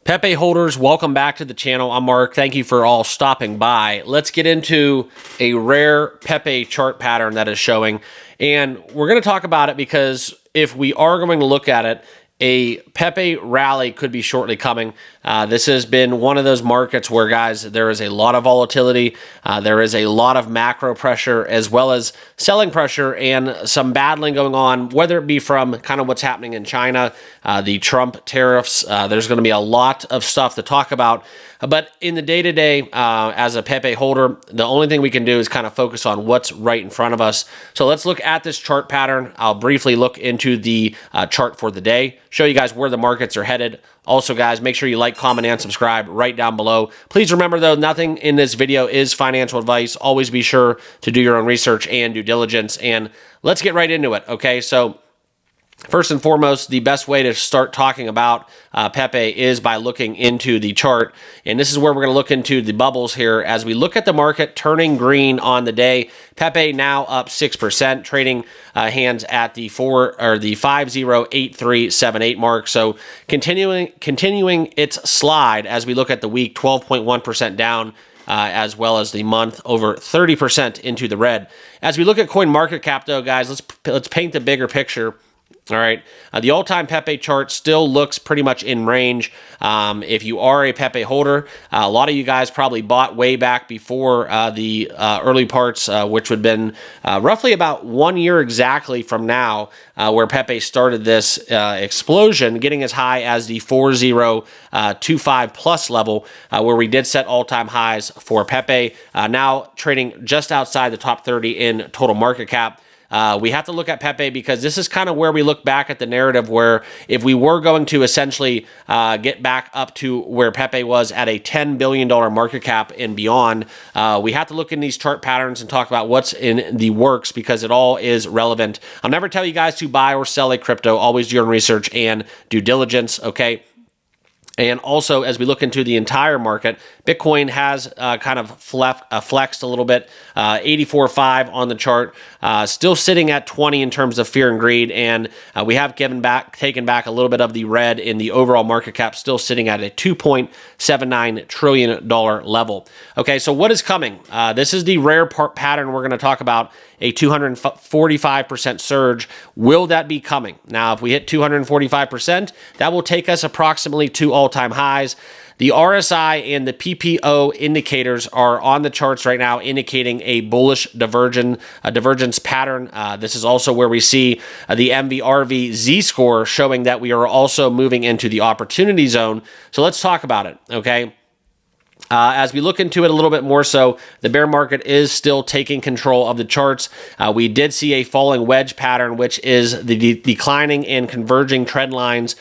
Pepe holders, welcome back to the channel. I'm Mark. Thank you for all stopping by. Let's get into a rare Pepe chart pattern that is showing. And we're going to talk about it because if we are going to look at it, a Pepe rally could be shortly coming. This has been one of those markets where, guys, there is a lot of volatility. There is a lot of macro pressure as well as selling pressure and some battling going on, whether it be from kind of what's happening in China, the Trump tariffs. There's going to be a lot of stuff to talk about. But in the day-to-day, as a Pepe holder, the only thing we can do is kind of focus on what's right in front of us. So let's look at this chart pattern. I'll briefly look into the chart for the day, show you guys where the markets are headed. Also, guys, make sure you like, comment, and subscribe right down below. Please remember, though, nothing in this video is financial advice. Always be sure to do your own research and due diligence. And let's get right into it, okay? So first and foremost, the best way to start talking about Pepe is by looking into the chart. And this is where we're going to look into the bubbles here. As we look at the market turning green on the day, Pepe now up 6%, trading hands at the 508378 mark. So continuing its slide as we look at the week, 12.1% down. As well as the month, over 30% into the red. As we look at coin market cap, though, guys, let's paint the bigger picture. All right, the all-time Pepe chart still looks pretty much in range. If you are a Pepe holder, a lot of you guys probably bought way back before the early parts, which would have been roughly about 1 year exactly from now, where Pepe started this explosion, getting as high as the 4025 plus level, where we did set all-time highs for Pepe, now trading just outside the top 30 in total market cap. We have to look at Pepe because this is kind of where we look back at the narrative where if we were going to essentially get back up to where Pepe was at a $10 billion market cap and beyond, we have to look in these chart patterns and talk about what's in the works because it all is relevant. I'll never tell you guys to buy or sell a crypto. Always do your own research and due diligence, okay? And also, as we look into the entire market, Bitcoin has kind of flexed a little bit, 84.5 on the chart, still sitting at 20 in terms of fear and greed, and we have taken back a little bit of the red in the overall market cap, still sitting at a $2.79 trillion level. Okay, so what is coming? This is the rare pattern we're going to talk about, a 245% surge. Will that be coming? Now, if we hit 245%, that will take us approximately to all-time highs. The RSI and the PPO indicators are on the charts right now, indicating a bullish divergence pattern. This is also where we see the MVRV Z-score showing that we are also moving into the opportunity zone. So let's talk about it, okay? As we look into it a little bit more so, the bear market is still taking control of the charts. We did see a falling wedge pattern, which is the declining and converging trend lines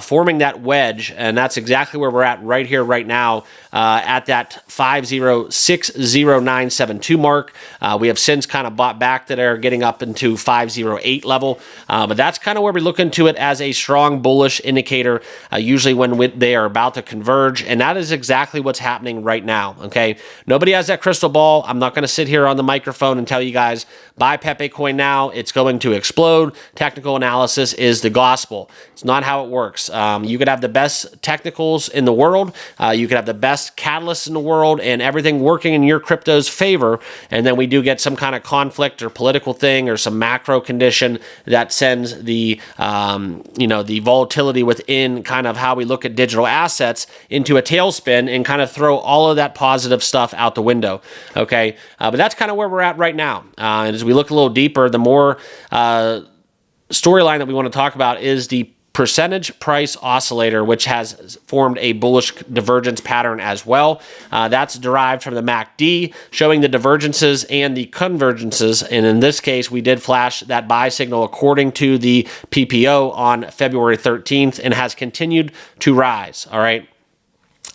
forming that wedge, and that's exactly where we're at right here, right now, at that 5060972 mark. We have since kind of bought back to there, getting up into 508 level, but that's kind of where we look into it as a strong bullish indicator, usually when they are about to converge, and that is exactly what's happening right now, okay? Nobody has that crystal ball. I'm not going to sit here on the microphone and tell you guys, buy Pepe Coin now. It's going to explode. Technical analysis is the gospel. It's not how it works. You could have the best technicals in the world. You could have the best catalysts in the world and everything working in your crypto's favor, and then we do get some kind of conflict or political thing or some macro condition that sends the, the volatility within kind of how we look at digital assets into a tailspin and kind of throw all of that positive stuff out the window, okay? But that's kind of where we're at right now. And as we look a little deeper, the more storyline that we want to talk about is the percentage price oscillator, which has formed a bullish divergence pattern as well. That's derived from the MACD, showing the divergences and the convergences. And in this case, we did flash that buy signal according to the PPO on February 13th and has continued to rise, all right?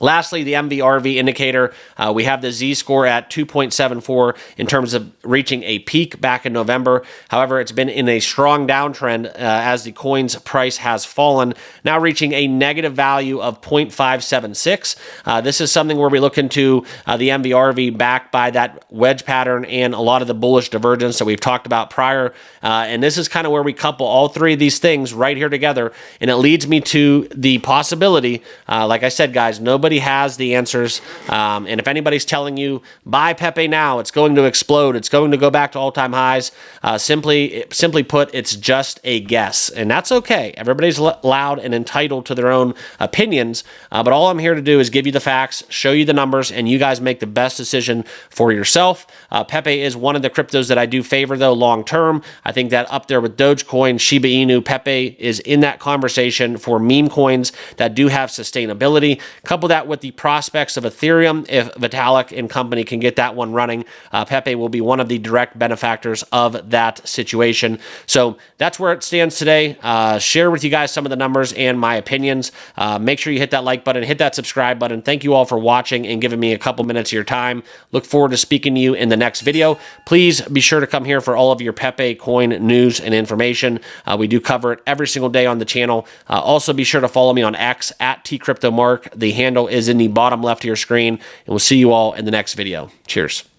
Lastly, the MVRV indicator, we have the Z-score at 2.74 in terms of reaching a peak back in November. However, it's been in a strong downtrend as the coin's price has fallen, now reaching a negative value of 0.576. This is something where we look into the MVRV backed by that wedge pattern and a lot of the bullish divergence that we've talked about prior. And this is kind of where we couple all three of these things right here together. And it leads me to the possibility, like I said, guys, nobody has the answers. And if anybody's telling you, buy Pepe now, it's going to explode, it's going to go back to all-time highs, simply put, it's just a guess. And that's okay. Everybody's allowed and entitled to their own opinions. But all I'm here to do is give you the facts, show you the numbers, and you guys make the best decision for yourself. Pepe is one of the cryptos that I do favor, though, long-term. I think that up there with Dogecoin, Shiba Inu, Pepe is in that conversation for meme coins that do have sustainability. Couple that with the prospects of Ethereum. If Vitalik and company can get that one running, Pepe will be one of the direct benefactors of that situation. So that's where it stands today. Share with you guys some of the numbers and my opinions. Make sure you hit that like button, hit that subscribe button. Thank you all for watching and giving me a couple minutes of your time. Look forward to speaking to you in the next video. Please be sure to come here for all of your Pepe Coin news and information. We do cover it every single day on the channel. Also, be sure to follow me on X at TCryptoMark. The handle is in the bottom left of your screen, and we'll see you all in the next video. Cheers.